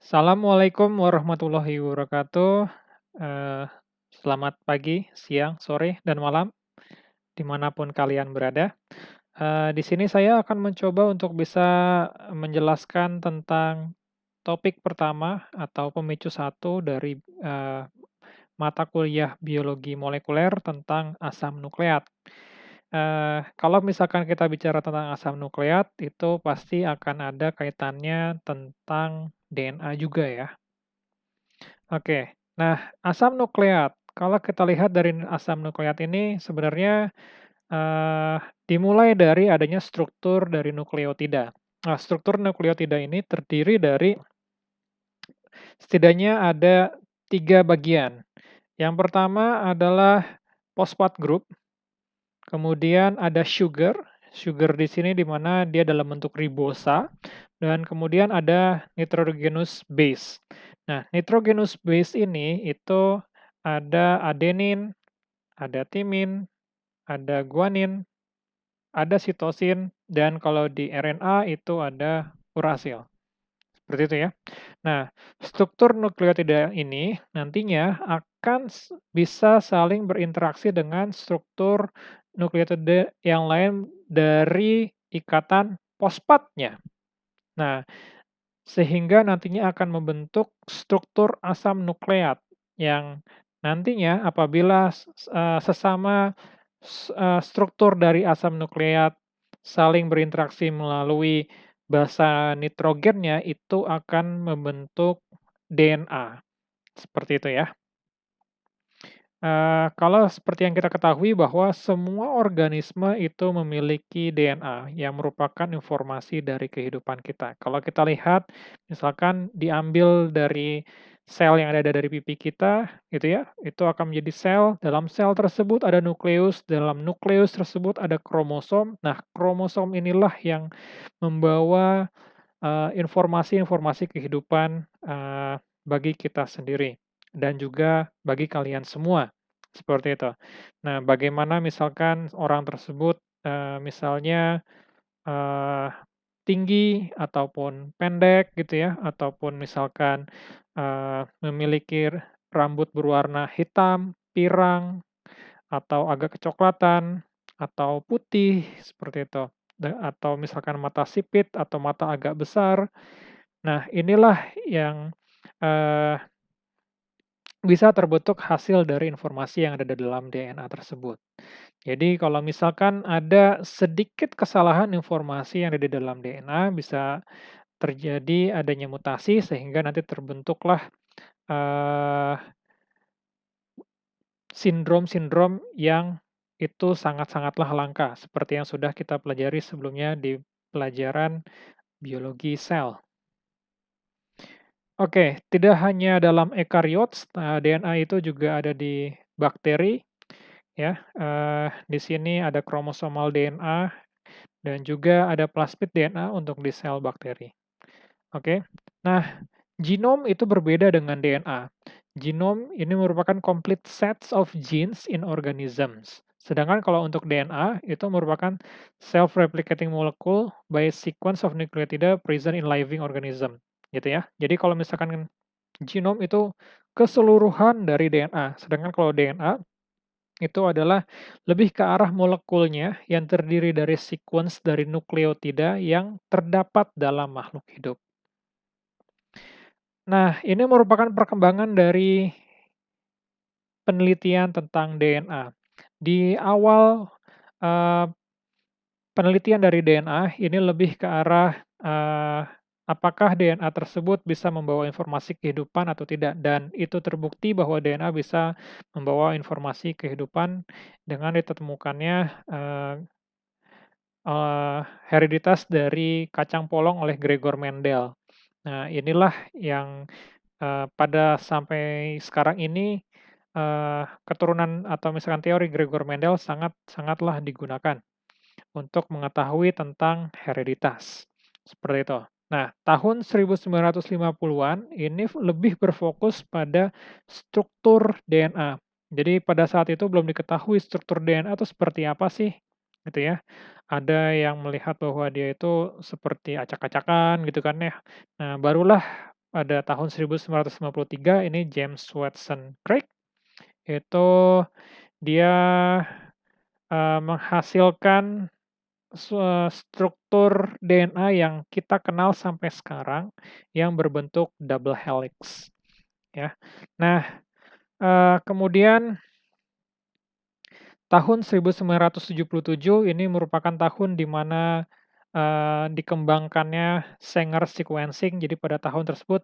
Assalamualaikum warahmatullahi wabarakatuh. Eee, Selamat pagi, siang, sore, dan malam, dimanapun kalian berada. Di sini saya akan mencoba untuk bisa menjelaskan tentang topik pertama atau pemicu satu dari, mata kuliah biologi molekuler tentang asam nukleat. Kalau misalkan kita bicara tentang asam nukleat, itu pasti akan ada kaitannya tentang DNA juga ya. Oke. Nah, asam nukleat, kalau kita lihat dari asam nukleat ini sebenarnya, eee, dimulai dari adanya struktur dari nukleotida. Nah, struktur nukleotida ini terdiri dari setidaknya ada 3 bagian. Yang pertama adalah phosphate group, kemudian ada sugar, sugar di sini di mana dia dalam bentuk ribosa, dan kemudian ada nitrogenous base. Nah, nitrogenous base ini itu ada adenin, ada timin, ada guanin, ada sitosin, dan kalau di RNA itu ada urasil. Seperti itu ya. Nah, struktur nukleotida ini nantinya akan bisa saling berinteraksi dengan struktur nukleotida yang lain dari ikatan fosfatnya. Nah, sehingga nantinya akan membentuk struktur asam nukleat yang nantinya apabila sesama struktur dari asam nukleat saling berinteraksi melalui basa nitrogennya itu akan membentuk DNA, seperti itu ya. Kalau seperti yang kita ketahui bahwa semua organisme itu memiliki DNA yang merupakan informasi dari kehidupan kita. Kalau kita lihat, misalkan diambil dari sel yang ada dari pipi kita, gitu ya, itu akan menjadi sel. Dalam sel tersebut ada nukleus, dalam nukleus tersebut ada kromosom. Nah, kromosom inilah yang membawa informasi-informasi kehidupan, bagi kita sendiri dan juga bagi kalian semua, seperti itu. Nah, bagaimana misalkan orang tersebut, misalnya, eee, tinggi ataupun pendek gitu ya, ataupun misalkan, memiliki rambut berwarna hitam, pirang, atau agak kecoklatan, atau putih, seperti itu. Atau misalkan mata sipit atau mata agak besar. Nah, inilah yang, eee, bisa terbentuk hasil dari informasi yang ada di dalam DNA tersebut. Jadi kalau misalkan ada sedikit kesalahan informasi yang ada di dalam DNA, bisa terjadi adanya mutasi sehingga nanti terbentuklah, eee, sindrom-sindrom yang itu sangat-sangatlah langka, seperti yang sudah kita pelajari sebelumnya di pelajaran biologi sel. Oke, tidak hanya dalam eukaryots, DNA itu juga ada di bakteri ya, di sini ada kromosomal DNA dan juga ada plasmid DNA untuk di sel bakteri, oke. Nah, genom itu berbeda dengan DNA. Genom ini merupakan complete sets of genes in organisms. Sedangkan kalau untuk DNA itu merupakan self-replicating molecule by sequence of nucleotida present in living organism, gitu ya. Jadi kalau misalkan genom itu keseluruhan dari DNA, sedangkan kalau DNA itu adalah lebih ke arah molekulnya yang terdiri dari sequence dari nukleotida yang terdapat dalam makhluk hidup. Nah, ini merupakan perkembangan dari penelitian tentang DNA. Di awal, eee, penelitian dari DNA ini lebih ke arah, apakah DNA tersebut bisa membawa informasi kehidupan atau tidak, dan itu terbukti bahwa DNA bisa membawa informasi kehidupan dengan ditemukannya, eee eee, hereditas dari kacang polong oleh Gregor Mendel. Nah, inilah yang, pada sampai sekarang ini, keturunan atau misalkan teori Gregor Mendel sangatlah digunakan untuk mengetahui tentang hereditas, seperti itu. Nah, tahun 1950-an ini lebih berfokus pada struktur DNA. Jadi pada saat itu belum diketahui struktur DNA itu seperti apa sih, gitu ya. Ada yang melihat bahwa dia itu seperti acak-acakan gitu kan ya. Nah, barulah pada tahun 1953 ini James Watson Crick, itu dia, menghasilkan struktur DNA yang kita kenal sampai sekarang yang berbentuk double helix, ya. Nah, kemudian tahun 1977 ini merupakan tahun di mana, dikembangkannya Sanger sequencing. Jadi pada tahun tersebut,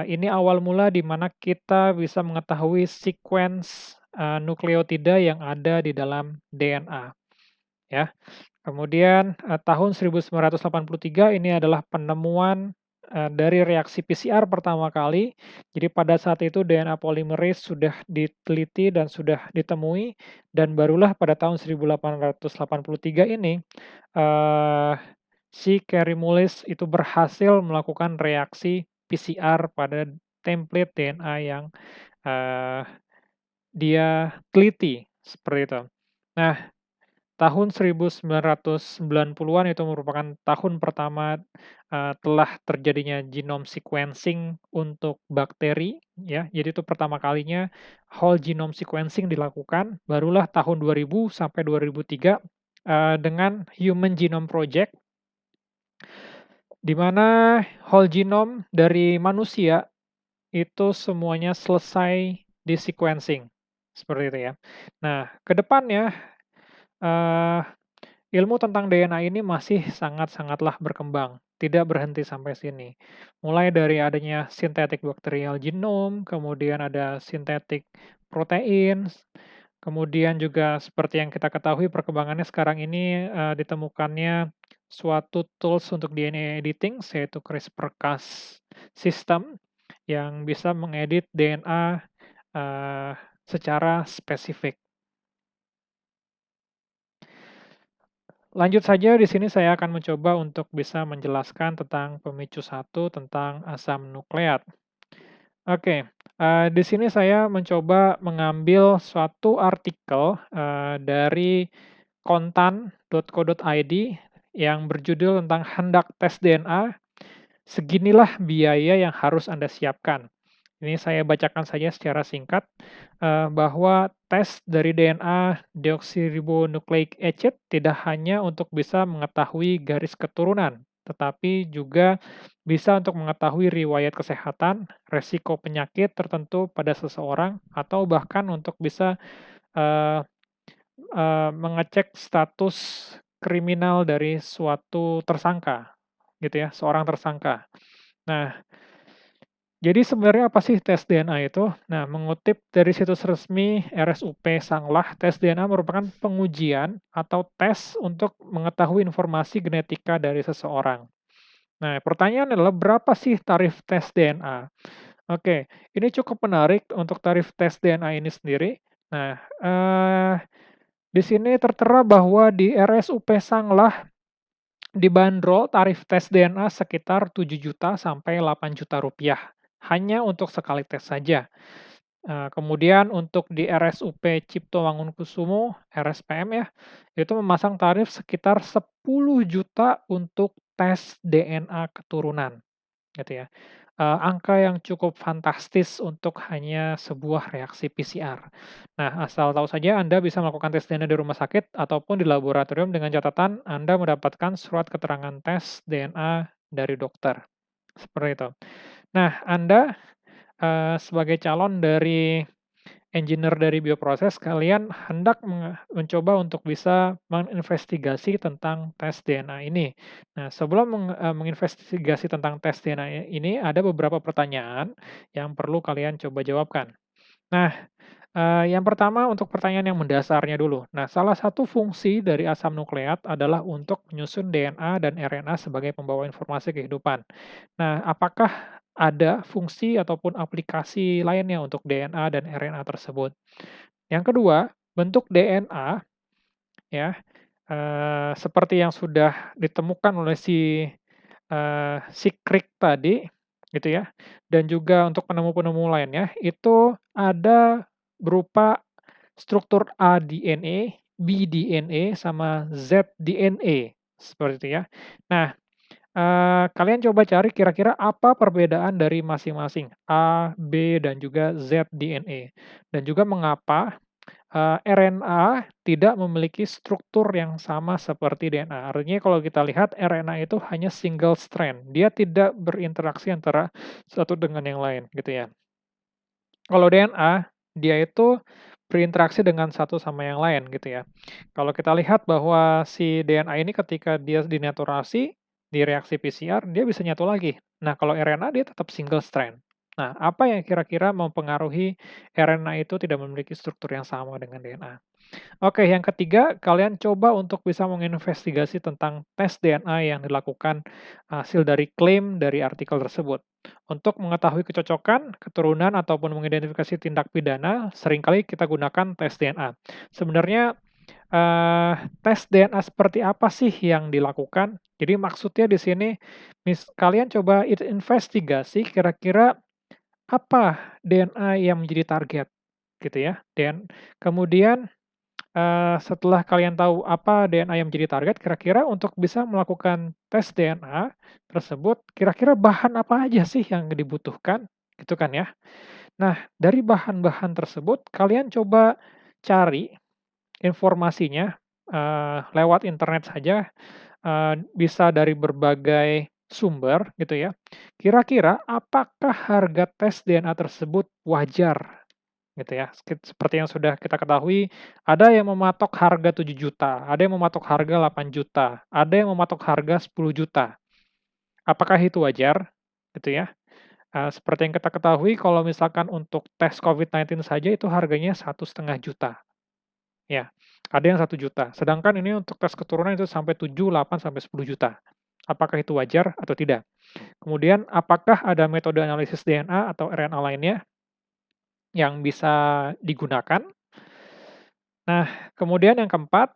ini awal mula di mana kita bisa mengetahui sequence, nukleotida yang ada di dalam DNA, ya. Kemudian, tahun 1983 ini adalah penemuan, dari reaksi PCR pertama kali. Jadi pada saat itu DNA polymerase sudah diteliti dan sudah ditemui, dan barulah pada tahun 1883 ini, eee, si Kary Mullis itu berhasil melakukan reaksi PCR pada template DNA yang, eee, dia teliti, seperti itu. Nah, tahun 1990-an itu merupakan tahun pertama, telah terjadinya genome sequencing untuk bakteri, ya. Jadi itu pertama kalinya whole genome sequencing dilakukan, barulah tahun 2000 sampai 2003, dengan Human Genome Project, di mana whole genome dari manusia itu semuanya selesai di-sequencing, seperti itu ya. Nah, ke depannya, eee ilmu tentang DNA ini masih sangat-sangatlah berkembang, tidak berhenti sampai sini. Mulai dari adanya synthetic bacterial genome, kemudian ada synthetic protein, kemudian juga seperti yang kita ketahui perkembangannya sekarang ini, ditemukannya suatu tools untuk DNA editing, yaitu CRISPR-Cas system yang bisa mengedit DNA, secara spesifik. Lanjut saja, di sini saya akan mencoba untuk bisa menjelaskan tentang pemicu satu tentang asam nukleat. Oke, di sini saya mencoba mengambil suatu artikel, dari kontan.co.id yang berjudul tentang hendak tes DNA, seginilah biaya yang harus Anda siapkan. Ini saya bacakan saja secara singkat, bahwa tes dari DNA deoksiribonucleic acid tidak hanya untuk bisa mengetahui garis keturunan, tetapi juga bisa untuk mengetahui riwayat kesehatan, resiko penyakit tertentu pada seseorang, atau bahkan untuk bisa, eee mengecek status kriminal dari suatu tersangka, gitu ya, seorang tersangka. Nah, jadi sebenarnya apa sih tes DNA itu? Nah, mengutip dari situs resmi RSUP Sanglah, tes DNA merupakan pengujian atau tes untuk mengetahui informasi genetika dari seseorang. Nah, pertanyaan adalah berapa sih tarif tes DNA? Oke, ini cukup menarik untuk tarif tes DNA ini sendiri. Nah, di sini tertera bahwa di RSUP Sanglah dibanderol tarif tes DNA sekitar 7 juta sampai 8 juta rupiah, hanya untuk sekali tes saja. Kemudian untuk di RSUP Cipto Mangunkusumo, RSPM ya, itu memasang tarif sekitar 10 juta untuk tes DNA keturunan, gitu ya. Angka yang cukup fantastis untuk hanya sebuah reaksi PCR. Nah, asal tahu saja Anda bisa melakukan tes DNA di rumah sakit ataupun di laboratorium dengan catatan Anda mendapatkan surat keterangan tes DNA dari dokter, seperti itu. Nah, Anda, sebagai calon dari engineer dari bioproses, kalian hendak mencoba untuk bisa menginvestigasi tentang tes DNA ini. Nah, sebelum menginvestigasi tentang tes DNA ini, ada beberapa pertanyaan yang perlu kalian coba jawabkan. Nah, yang pertama untuk pertanyaan yang mendasarnya dulu. Nah, salah satu fungsi dari asam nukleat adalah untuk menyusun DNA dan RNA sebagai pembawa informasi kehidupan. Nah, apakah ada fungsi ataupun aplikasi lainnya untuk DNA dan RNA tersebut? Yang kedua, bentuk DNA ya, seperti yang sudah ditemukan oleh si Crick tadi, gitu ya, dan juga untuk penemu-penemu lainnya, itu ada berupa struktur aDNA, bDNA, sama zDNA, seperti itu ya. Nah, Kalian coba cari kira-kira apa perbedaan dari masing-masing A, B, dan juga Z DNA. Dan juga mengapa, RNA tidak memiliki struktur yang sama seperti DNA. Artinya kalau kita lihat RNA itu hanya single strand, dia tidak berinteraksi antara satu dengan yang lain, gitu ya. Kalau DNA, dia itu berinteraksi dengan satu sama yang lain gitu ya. Kalau kita lihat bahwa si DNA ini ketika dia dinaturasi, di reaksi PCR, dia bisa nyatu lagi. Nah, kalau RNA dia tetap single strand. Nah, apa yang kira-kira mempengaruhi RNA itu tidak memiliki struktur yang sama dengan DNA? Oke, yang ketiga, kalian coba untuk bisa menginvestigasi tentang tes DNA yang dilakukan hasil dari klaim dari artikel tersebut. Untuk mengetahui kecocokan, keturunan, ataupun mengidentifikasi tindak pidana, seringkali kita gunakan tes DNA. Sebenarnya, tes DNA seperti apa sih yang dilakukan? Jadi maksudnya di sini, kalian coba investigasi kira-kira apa DNA yang menjadi target, gitu ya. Dan kemudian setelah kalian tahu apa DNA yang menjadi target, kira-kira untuk bisa melakukan tes DNA tersebut, kira-kira bahan apa aja sih yang dibutuhkan, gitu kan ya. Nah, dari bahan-bahan tersebut, kalian coba cari informasinya, lewat internet saja, bisa dari berbagai sumber, gitu ya. Kira-kira apakah harga tes DNA tersebut wajar? Gitu ya. Seperti yang sudah kita ketahui, ada yang mematok harga 7 juta, ada yang mematok harga 8 juta, ada yang mematok harga 10 juta. Apakah itu wajar? Gitu ya. Seperti yang kita ketahui kalau misalkan untuk tes COVID-19 saja itu harganya 1,5 juta, ya. Ada yang 1 juta, sedangkan ini untuk tes keturunan itu sampai 7, 8, sampai 10 juta. Apakah itu wajar atau tidak? Kemudian apakah ada metode analisis DNA atau RNA lainnya yang bisa digunakan? Nah, kemudian yang keempat,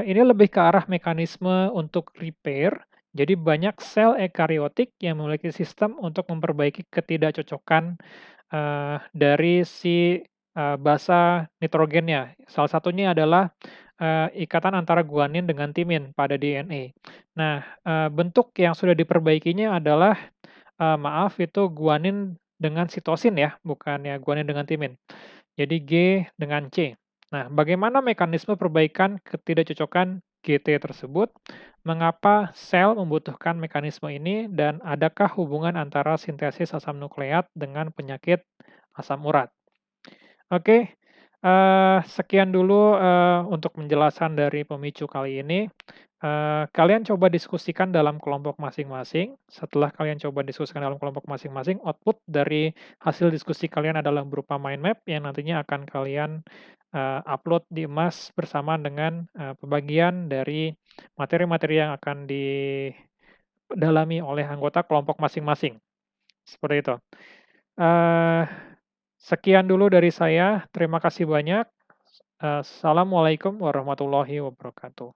ini lebih ke arah mekanisme untuk repair. Jadi banyak sel ekariotik yang memiliki sistem untuk memperbaiki ketidakcocokan, dari si, basa nitrogennya. Salah satunya adalah, ikatan antara guanin dengan timin pada DNA. Nah, bentuk yang sudah diperbaikinya adalah, maaf itu guanin dengan sitosin ya, bukannya guanin dengan timin. Jadi G dengan C. Nah, bagaimana mekanisme perbaikan ketidakcocokan GT tersebut? Mengapa sel membutuhkan mekanisme ini dan adakah hubungan antara sintesis asam nukleat dengan penyakit asam urat? Oke, sekian dulu, untuk penjelasan dari pemicu kali ini. Kalian coba diskusikan dalam kelompok masing-masing. Setelah kalian coba diskusikan dalam kelompok masing-masing, output dari hasil diskusi kalian adalah berupa mind map yang nantinya akan kalian, upload di Emas bersamaan dengan, pembagian dari materi-materi yang akan didalami oleh anggota kelompok masing-masing, seperti itu. Eee, Sekian dulu dari saya, terima kasih banyak. Assalamualaikum warahmatullahi wabarakatuh.